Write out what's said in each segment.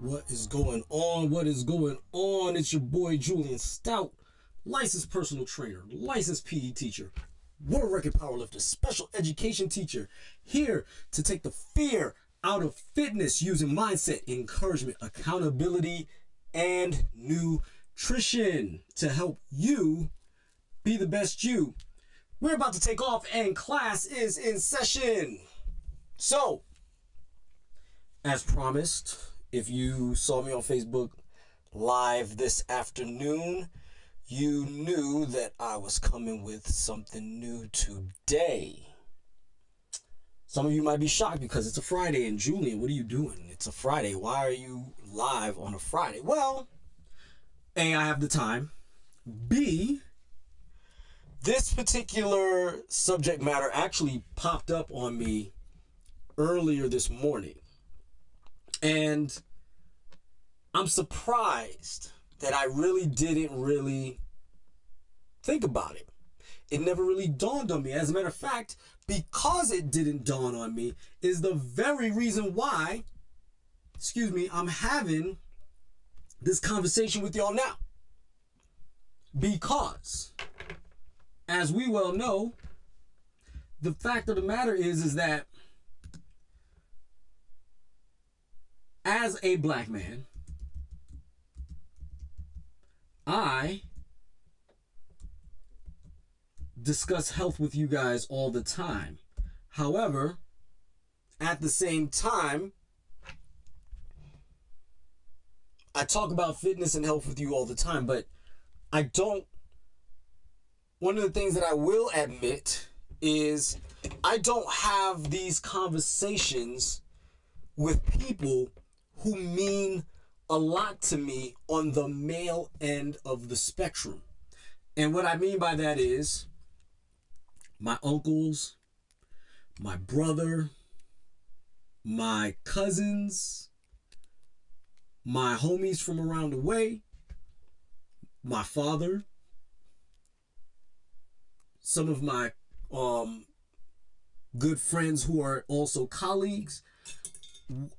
What is going on? What is going on? It's your boy Julien Stoutt, licensed personal trainer, licensed PE teacher, world record powerlifter, special education teacher, here to take the fear out of fitness using mindset, encouragement, accountability, and nutrition to help you be the best you. We're about to take off and class is in session. So, as promised, if you saw me on Facebook live this afternoon, you knew that I was coming with something new today. Some of you might be shocked because it's a Friday, and Julien, what are you doing? It's a Friday. Why are you live on a Friday? Well, A, I have the time. B, this particular subject matter actually popped up on me earlier this morning. And I'm surprised that I really didn't think about it. It never really dawned on me. As a matter of fact, because it didn't dawn on me is the very reason why, I'm having this conversation with y'all now. Because, as we well know, the fact of the matter is that as a black man, I discuss health with you guys all the time. However, at the same time, I talk about fitness and health with you all the time, but one of the things that I will admit is I don't have these conversations with people who mean a lot to me on the male end of the spectrum. And what I mean by that is my uncles, my brother, my cousins, my homies from around the way, my father, some of my good friends who are also colleagues.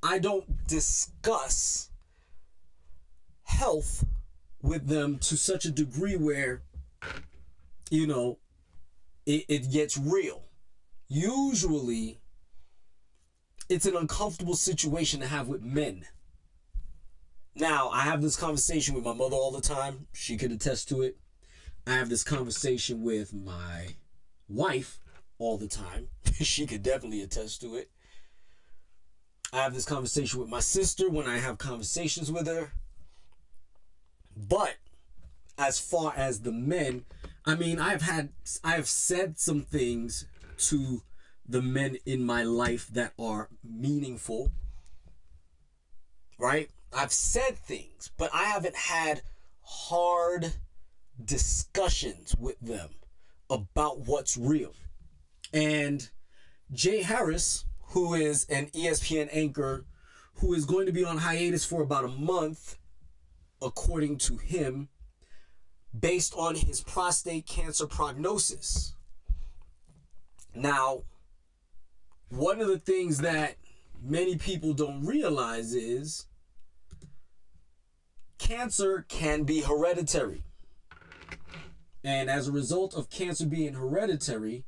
I don't discuss health with them to such a degree where, it gets real. Usually, it's an uncomfortable situation to have with men. Now, I have this conversation with my mother all the time. She could attest to it. I have this conversation with my wife all the time. She could definitely attest to it. I have this conversation with my sister when I have conversations with her. But as far as the men, I have said some things to the men in my life that are meaningful, right? I've said things, but I haven't had hard discussions with them about what's real. And Jay Harris, who is an ESPN anchor, who is going to be on hiatus for about a month, according to him, based on his prostate cancer prognosis. Now, one of the things that many people don't realize is cancer can be hereditary. And as a result of cancer being hereditary,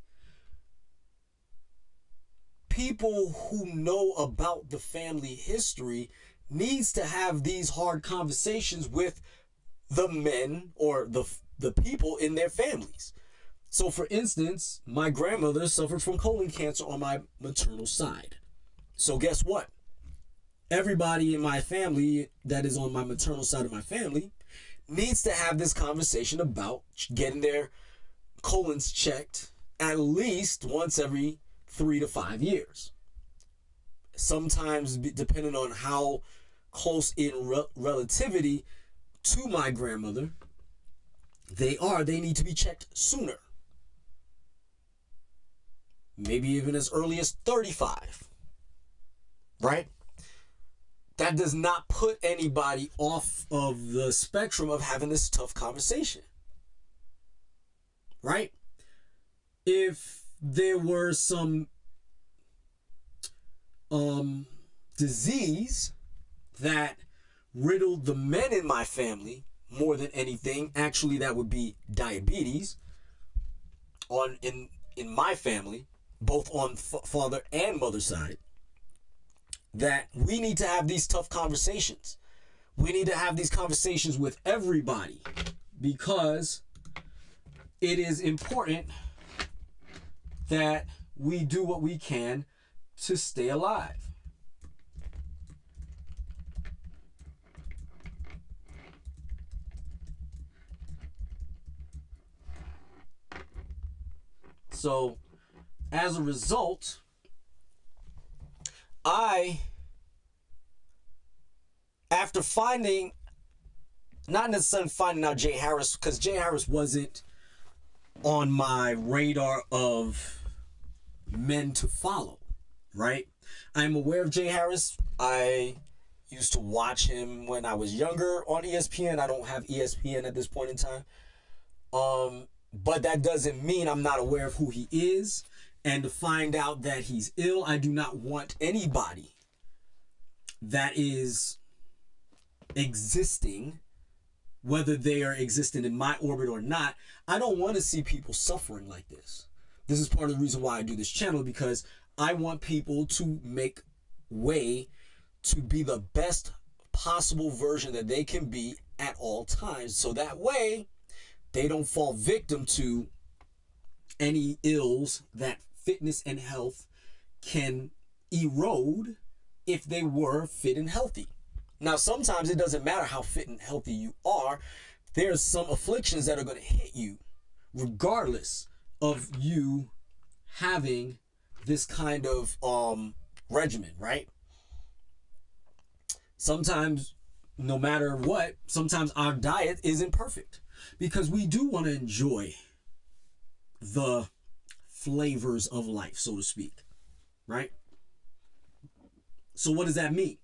people who know about the family history needs to have these hard conversations with the men or the people in their families. So for instance, my grandmother suffered from colon cancer on my maternal side. So guess what? Everybody in my family that is on my maternal side of my family needs to have this conversation about getting their colons checked at least once every 3 to 5 years. Sometimes, depending on how close in relativity to my grandmother they need to be checked sooner. Maybe even as early as 35. Right? That does not put anybody off of the spectrum of having this tough conversation. Right? If there were some disease that riddled the men in my family more than anything. Actually, that would be diabetes in my family, both on father and mother side. That we need to have these tough conversations. We need to have these conversations with everybody, because it is important that we do what we can to stay alive. So, as a result, after finding, not necessarily finding out Jay Harris, because Jay Harris wasn't on my radar of men to follow, right? I'm aware of Jay Harris. I used to watch him when I was younger on ESPN. I don't have ESPN at this point in time. But that doesn't mean I'm not aware of who he is. And to find out that he's ill, I do not want anybody that is existing, whether they are existing in my orbit or not, I don't want to see people suffering like this. This is part of the reason why I do this channel, because I want people to make way to be the best possible version that they can be at all times. So that way, they don't fall victim to any ills that fitness and health can erode if they were fit and healthy. Now, sometimes it doesn't matter how fit and healthy you are. There's some afflictions that are going to hit you regardless of you having this kind of regimen, right? Sometimes, no matter what, sometimes our diet isn't perfect, because we do want to enjoy the flavors of life, so to speak, right? So what does that mean?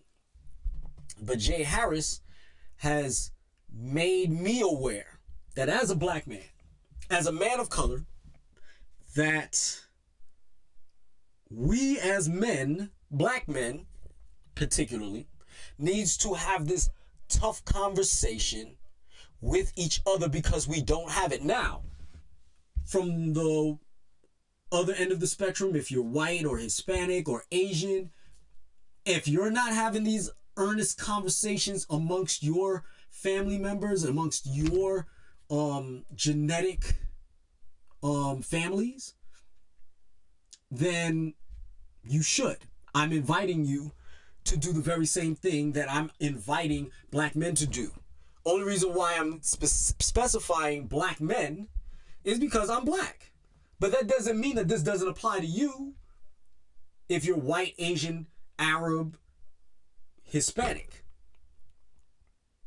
But Jay Harris has made me aware that as a black man, as a man of color, that we as men, black men particularly, needs to have this tough conversation with each other, because we don't have it now. From the other end of the spectrum, if you're white or Hispanic or Asian, if you're not having these earnest conversations amongst your family members, amongst your genetic families, then you should. I'm inviting you to do the very same thing that I'm inviting black men to do. Only reason why I'm specifying black men is because I'm black. But that doesn't mean that this doesn't apply to you if you're white, Asian, Arab, Hispanic.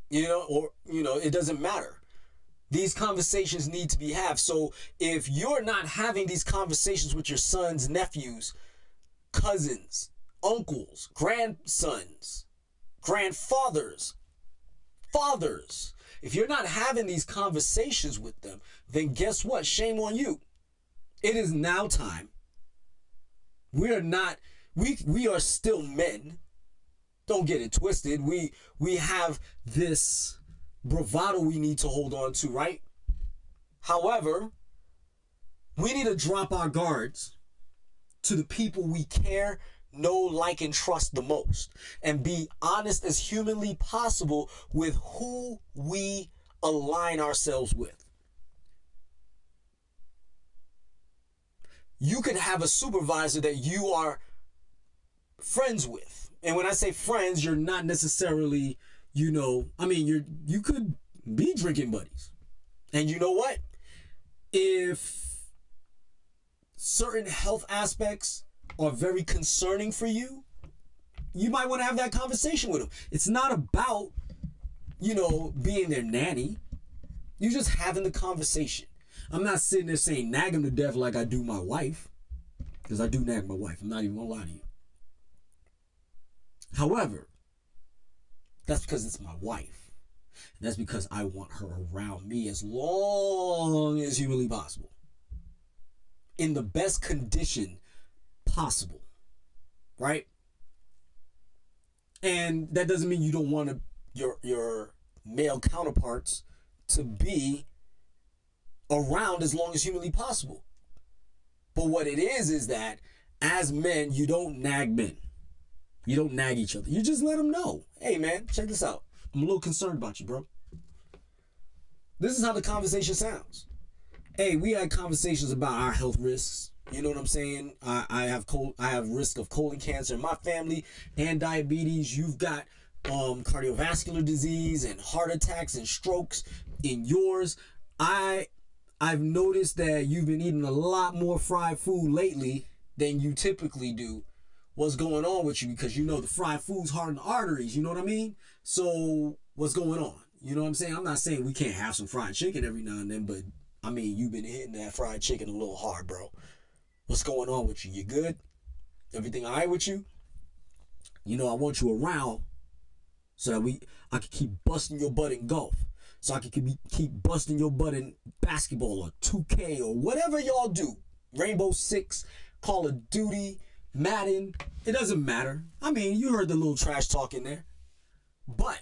It doesn't matter. These conversations need to be had. So if you're not having these conversations with your sons, nephews, cousins, uncles, grandsons, grandfathers, fathers, if you're not having these conversations with them, then guess what? Shame on you. It is now time. We are still men. Don't get it twisted. We have this bravado we need to hold on to, right? However, we need to drop our guards to the people we care, know, like, and trust the most, and be honest as humanly possible with who we align ourselves with. You could have a supervisor that you are friends with. And when I say friends, you're not necessarily, you could be drinking buddies. And you know what? If certain health aspects are very concerning for you, you might want to have that conversation with them. It's not about, being their nanny. You're just having the conversation. I'm not sitting there saying nag him to death like I do my wife, because I do nag my wife. I'm not even going to lie to you. However, that's because it's my wife. And that's because I want her around me as long as humanly possible, in the best condition possible, right? And that doesn't mean you don't want to your male counterparts to be around as long as humanly possible. But what it is that as men, you don't nag men. You don't nag each other. You just let them know. Hey, man, check this out. I'm a little concerned about you, bro. This is how the conversation sounds. Hey, we had conversations about our health risks. You know what I'm saying? I have risk of colon cancer in my family and diabetes. You've got cardiovascular disease and heart attacks and strokes in yours. I've noticed that you've been eating a lot more fried food lately than you typically do. What's going on with you? Because you know the fried foods harden the arteries. You know what I mean? So what's going on? You know what I'm saying? I'm not saying we can't have some fried chicken every now and then, but I mean, you've been hitting that fried chicken a little hard, bro. What's going on with you? You good? Everything all right with you? You know, I want you around so that I can keep busting your butt in golf. So I can keep busting your butt in basketball or 2K or whatever y'all do. Rainbow Six, Call of Duty, Madden. It doesn't matter. I mean, you heard the little trash talk in there. But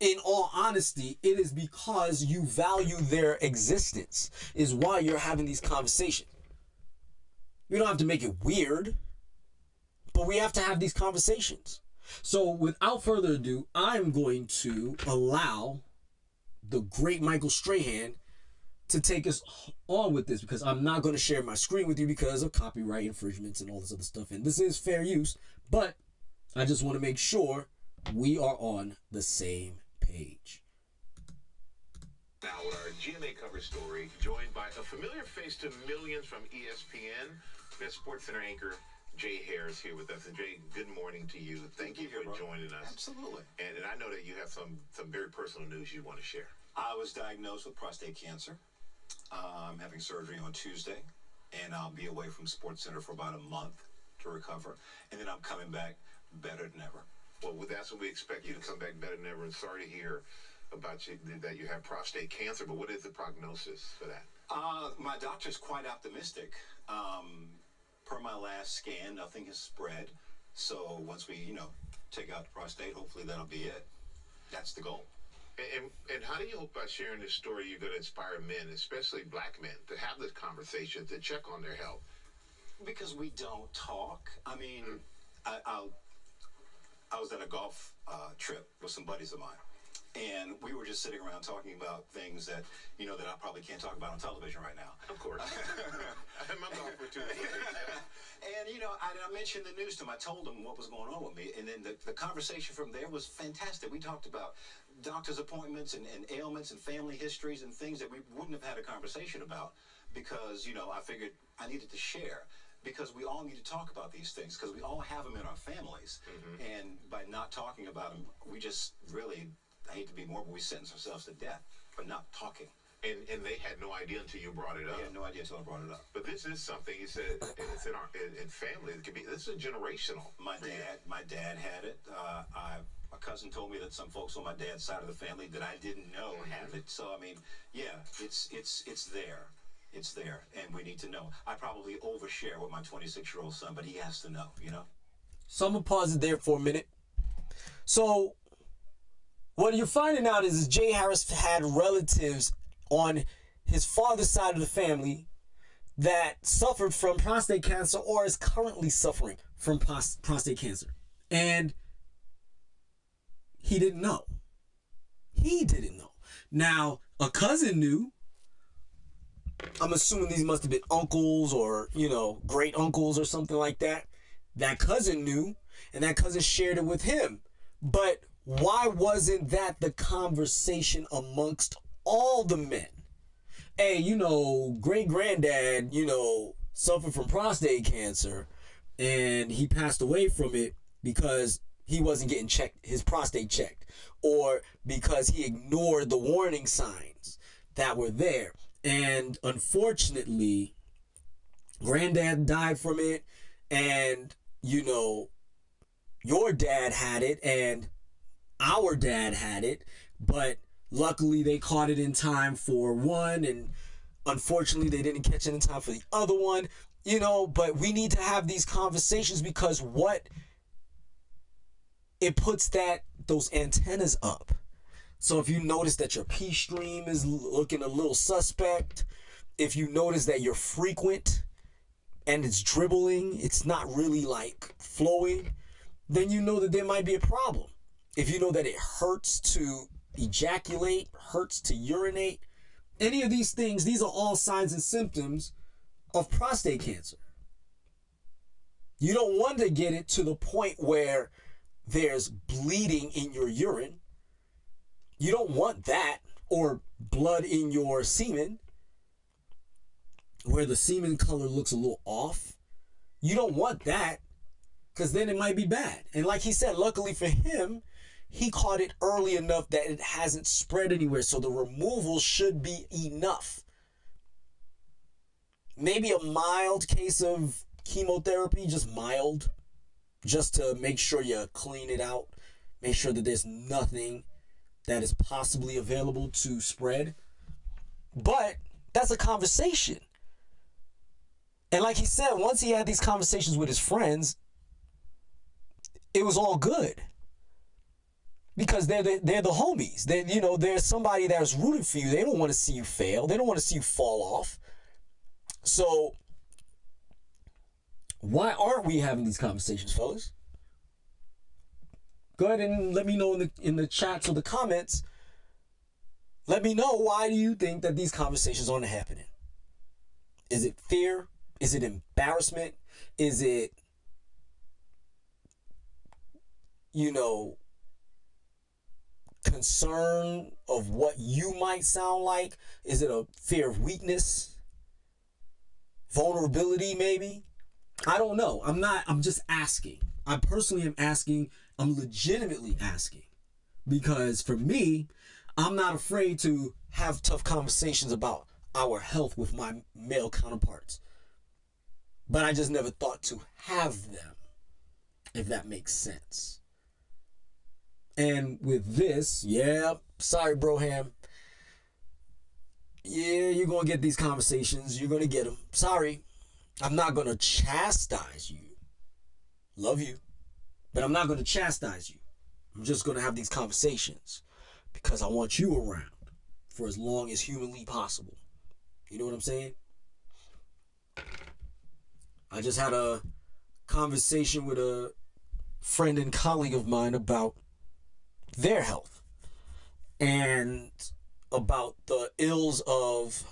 in all honesty, it is because you value their existence is why you're having these conversations. We don't have to make it weird, but we have to have these conversations. So without further ado, I'm going to allow the great Michael Strahan to take us on with this, because I'm not going to share my screen with you because of copyright infringements and all this other stuff. And this is fair use, but I just want to make sure we are on the same page. Now, our GMA cover story, joined by a familiar face to millions from ESPN, that's SportsCenter anchor Jay Harris here with us. And Jay, good morning to you. Thank you for joining us. Absolutely. And I know that you have some very personal news you want to share. I was diagnosed with prostate cancer. I'm having surgery on Tuesday, and I'll be away from SportsCenter for about a month to recover, and then I'm coming back better than ever. Well, that's what we expect you to come back better than ever. And sorry to hear about you that you have prostate cancer, but what is the prognosis for that? My doctor's quite optimistic. Per my last scan, nothing has spread. So once we, take out the prostate, hopefully that'll be it. That's the goal. And how do you hope by sharing this story you're going to inspire men, especially black men, to have this conversation, to check on their health? Because we don't talk. I mean, I was at a golf trip with some buddies of mine, and we were just sitting around talking about things that, that I probably can't talk about on television right now. Of course. I'm a golfer too. And, I mentioned the news to him. I told him what was going on with me, and then the conversation from there was fantastic. We talked about doctor's appointments and ailments and family histories and things that we wouldn't have had a conversation about because, I figured I needed to share. Because we all need to talk about these things, because we all have them in our families. Mm-hmm. And by not talking about them, we just really, I hate to be morbid, we sentence ourselves to death for not talking. And they had no idea until you brought it up. They had no idea until I brought it up. But this is something you said, it's in family. It could be, this is generational. My dad had it. My cousin told me that some folks on my dad's side of the family that I didn't know have it. So, I mean, yeah, it's there. It's there, and we need to know. I probably overshare with my 26-year-old son, but he has to know, So I'm going to pause it there for a minute. So what you're finding out is Jay Harris had relatives on his father's side of the family that suffered from prostate cancer or is currently suffering from prostate cancer. And he didn't know. He didn't know. Now, a cousin knew. I'm assuming these must have been uncles or, great uncles or something like that. That cousin knew, and that cousin shared it with him. But why wasn't that the conversation amongst all the men? Hey, great granddad, suffered from prostate cancer, and he passed away from it because he wasn't getting his prostate checked, or because he ignored the warning signs that were there. And unfortunately, granddad died from it, and, your dad had it, and our dad had it, but luckily they caught it in time for one, and unfortunately they didn't catch it in time for the other one, but we need to have these conversations because it puts that those antennas up. So if you notice that your pee stream is looking a little suspect, if you notice that you're frequent and it's dribbling, it's not really like flowing, then you know that there might be a problem. If you know that it hurts to ejaculate, hurts to urinate, any of these things, these are all signs and symptoms of prostate cancer. You don't want to get it to the point where there's bleeding in your urine. You don't want that, or blood in your semen, where the semen color looks a little off. You don't want that, because then it might be bad. And like he said, luckily for him, he caught it early enough that it hasn't spread anywhere. So the removal should be enough. Maybe a mild case of chemotherapy, just mild, just to make sure you clean it out. Make sure that there's nothing that is possibly available to spread. But that's a conversation. And like he said, once he had these conversations with his friends, it was all good. Because they're the homies. There's somebody that's rooting for you. They don't want to see you fail. They don't want to see you fall off. So why aren't we having these conversations, fellas? Go ahead and let me know in the chats or the comments. Let me know, why do you think that these conversations aren't happening? Is it fear? Is it embarrassment? Is it, concern of what you might sound like? Is it a fear of weakness? Vulnerability, maybe? I don't know. I'm just asking. I personally am asking. I'm legitimately asking. Because for me, I'm not afraid to have tough conversations about our health with my male counterparts. But I just never thought to have them, if that makes sense. And with this, sorry, Broham. Yeah, you're going to get these conversations. You're going to get them. Sorry. I'm not going to chastise you. Love you. But I'm not going to chastise you. I'm just going to have these conversations because I want you around for as long as humanly possible. You know what I'm saying? I just had a conversation with a friend and colleague of mine about their health and about the ills of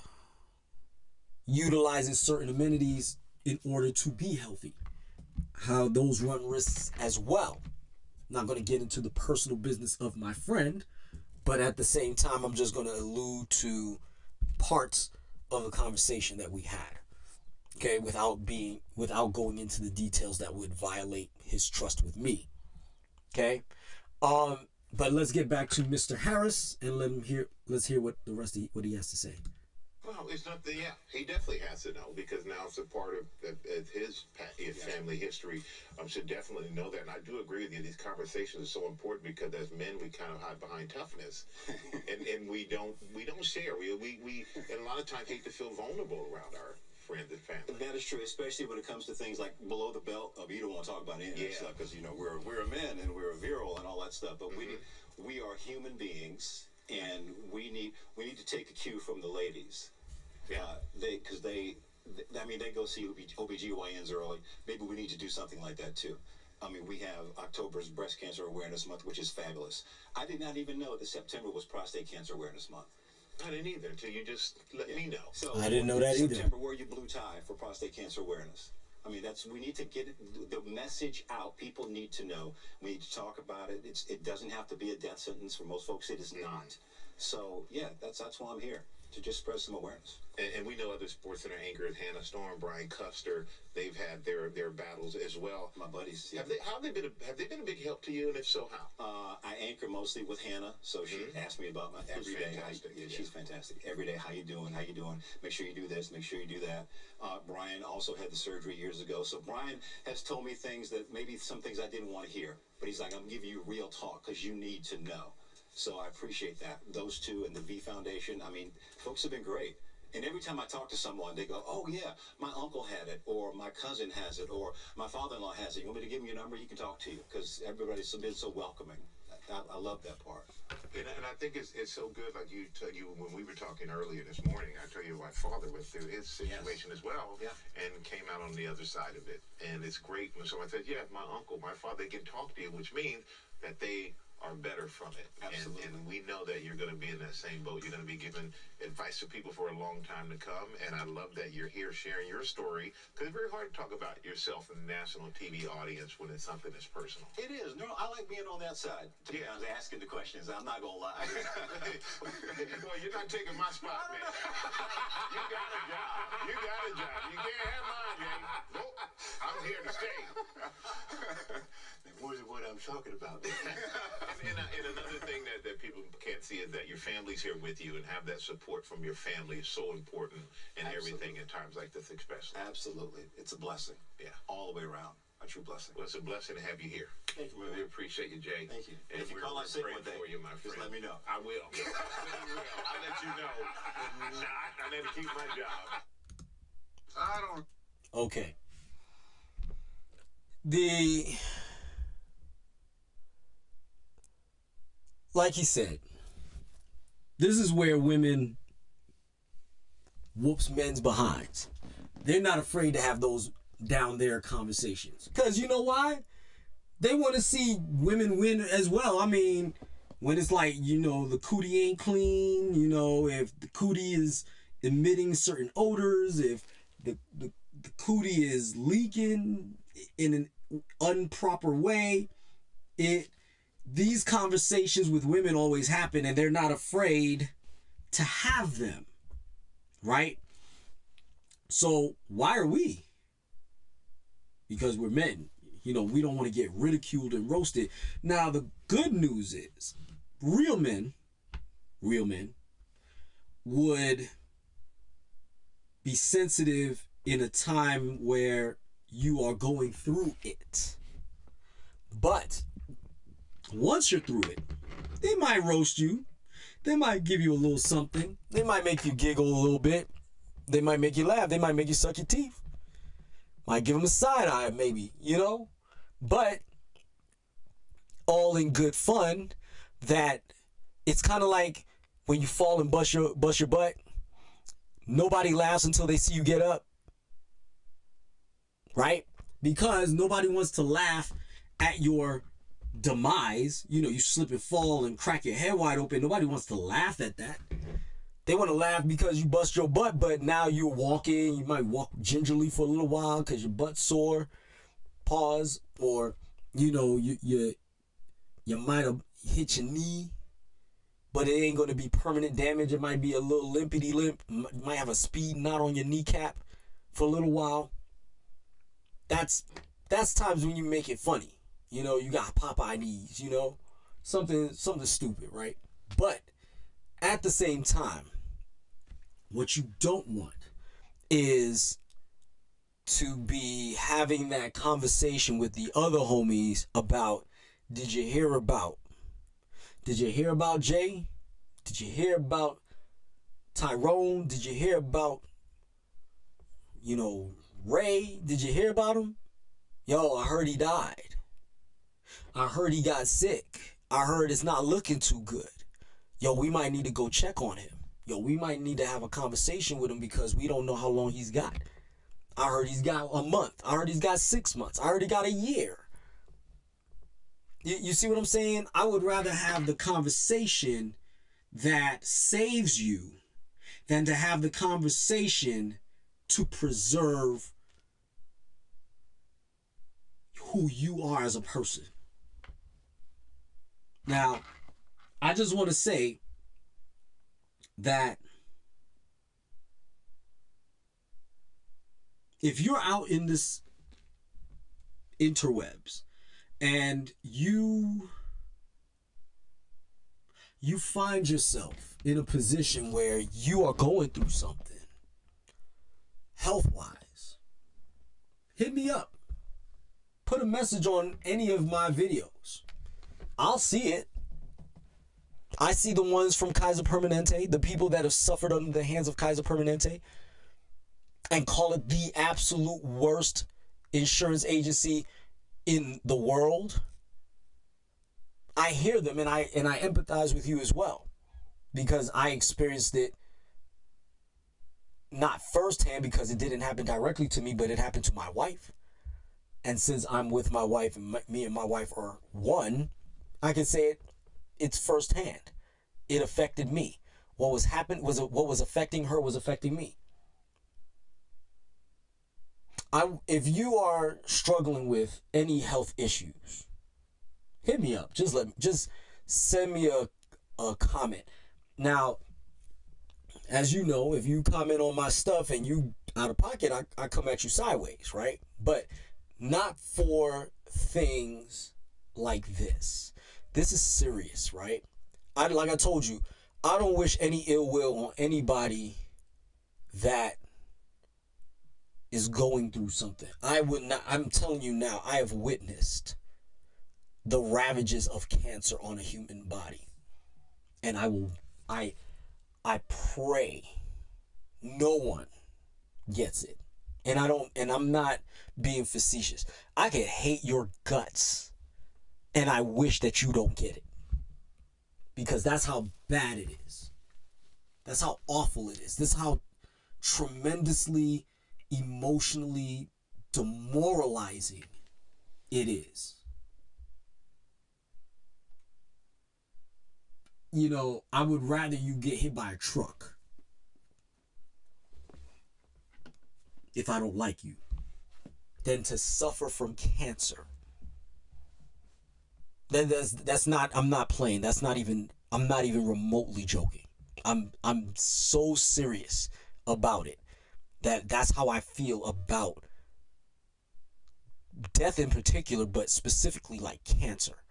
utilizing certain amenities in order to be healthy, how those run risks as well. I'm not going to get into the personal business of my friend, but at the same time, I'm just going to allude to parts of the conversation that we had, okay, without going into the details that would violate his trust with me, okay. But let's get back to Mr. Harris and let's hear what the rest of what he has to say. Well, it's not he definitely has to know, because now it's a part of his family history. Should definitely know that. And I do agree with you. These conversations are so important because as men, we kind of hide behind toughness, and we don't share. We and a lot of times hate to feel vulnerable around our friends and family. That is true, especially when it comes to things like below the belt. You don't want to talk about any of that stuff because we're men and we're virile and all that stuff. But we are human beings, and we need to take a cue from the ladies. They go see OBGYNs early. Maybe we need to do something like that too. We have October's Breast Cancer Awareness Month, which is fabulous. I did not even know that September was Prostate Cancer Awareness Month. I didn't either until you just let me know. So I didn't know that either. September, wear your blue tie for prostate cancer awareness. We need to get the message out. People need to know. We need to talk about it. It doesn't have to be a death sentence. For most folks, it is not. So that's why I'm here, to just spread some awareness. And we know other Sports Center anchors, Hannah Storm, Brian Custer, they've had their battles as well. My buddies. Yeah. Have they been a big help to you, and if so, how? I anchor mostly with Hannah, so she asks me about my every day. She's fantastic. Every day, how you doing? How you doing? Make sure you do this. Make sure you do that. Brian also had the surgery years ago, so Brian has told me things that maybe some things I didn't want to hear, but he's like, I'm giving you real talk because you need to know. So I appreciate that. Those two and the V Foundation, folks have been great. And every time I talk to someone, they go, oh, yeah, my uncle had it, or my cousin has it, or my father-in-law has it. You want me to give him your number? You can talk to you, because everybody's been so welcoming. I love that part. And I think it's so good. Like you when we were talking earlier this morning, I tell you my father went through his situation as well, and came out on the other side of it. And it's great when someone says, "Yeah, my uncle, my father, they can talk to you," which means that they are better from it. Absolutely. And we know that you're going to be in that same boat. You're going to be giving advice to people for a long time to come. And I love that you're here sharing your story, because it's very hard to talk about yourself in a national TV audience when it's something that's personal. It is. No, I like being on that side. To be honest, asking the questions. I'm not going to lie. Well, you're not taking my spot, man. You got a job. You got a job. You can't have mine, Jay. Nope. I'm here to stay. What I'm talking about. And another thing that people can't see is that your family's here with you, and have that support from your family is so important in everything in times like this especially. Absolutely. It's a blessing. Yeah. All the way around. A true blessing. Well, it's a blessing to have you here. Thank you, We appreciate you, Jay. Thank you. And if you we're call out sick praying one day, for you, my friend. just let me know. I will. I'll let you know. I need to keep my job. I don't. Okay. Like he said, this is where women whoops men's behinds. They're not afraid to have those down there conversations. Because you know why? They want to see women win as well. I mean, when it's like, the cootie ain't clean, if the cootie is emitting certain odors, if the cootie is leaking in an improper way, these conversations with women always happen, and they're not afraid to have them, right? So why are we? Because we're men. We don't want to get ridiculed and roasted. Now, the good news is real men would be sensitive in a time where you are going through it. But once you're through it, they might roast you. They might give you a little something. They might make you giggle a little bit. They might make you laugh. They might make you suck your teeth. Might give them a side eye, maybe, But all in good fun. That it's kind of like when you fall and bust your butt. Nobody laughs until they see you get up. Right? Because nobody wants to laugh at your demise. You slip and fall and crack your head wide open. Nobody wants to laugh at that. They want to laugh because you bust your butt, but now you're walking. You might walk gingerly for a little while because your butt's sore. Pause. Or, you might have hit your knee, but it ain't going to be permanent damage. It might be a little limpity limp. You might have a speed knot on your kneecap for a little while. That's times when you make it funny. You got Popeye knees, something stupid, right? But at the same time, what you don't want is to be having that conversation with the other homies about, did you hear about Jay? Did you hear about Tyrone? Did you hear about, Ray? Did you hear about him? Yo, I heard he died. I heard he got sick. I heard it's not looking too good. Yo, we might need to go check on him. Yo, we might need to have a conversation with him because we don't know how long he's got. I heard he's got a month. I heard he's got 6 months. I heard he got a year. You see what I'm saying? I would rather have the conversation that saves you than to have the conversation to preserve who you are as a person. Now, I just want to say that if you're out in this interwebs and you find yourself in a position where you are going through something health-wise, hit me up. Put a message on any of my videos. I'll see it. I see the ones from Kaiser Permanente, the people that have suffered under the hands of Kaiser Permanente, and call it the absolute worst insurance agency in the world. I I hear them, and I empathize with you as well, because I experienced it not firsthand, because it didn't happen directly to me, but it happened to my wife. And since I'm with my wife, and me and my wife are one, I can say it's firsthand. It affected me. What was affecting her was affecting me. If you are struggling with any health issues, hit me up. Just send me a comment. Now, as you know, if you comment on my stuff and you out of pocket, I come at you sideways, right? But not for things like this. This is serious, right? Like I told you, I don't wish any ill will on anybody that is going through something. I would not. I'm telling you now, I have witnessed the ravages of cancer on a human body. And I pray no one gets it. And I'm not being facetious. I can hate your guts, and I wish that you don't get it. Because that's how bad it is. That's how awful it is. This is how tremendously emotionally demoralizing it is. You know, I would rather you get hit by a truck if I don't like you than to suffer from cancer. That's not, I'm not playing. I'm not even remotely joking. I'm so serious about it. That's how I feel about death in particular, but specifically like cancer.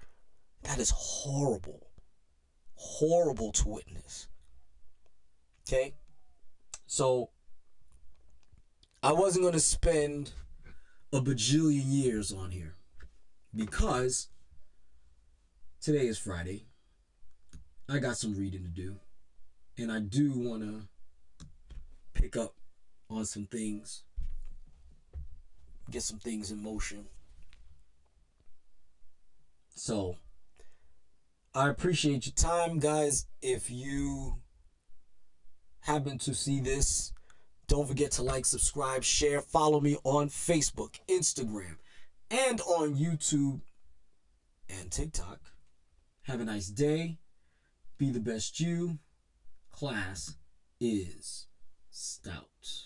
That is horrible. Horrible to witness. Okay? So I wasn't going to spend a bajillion years on here, because today is Friday. I got some reading to do, and I do want to pick up on some things, get some things in motion. So I appreciate your time, guys. If you happen to see this, don't forget to like, subscribe, share, follow me on Facebook, Instagram, and on YouTube and TikTok. Have a nice day. Be the best you. Class is Stoutt.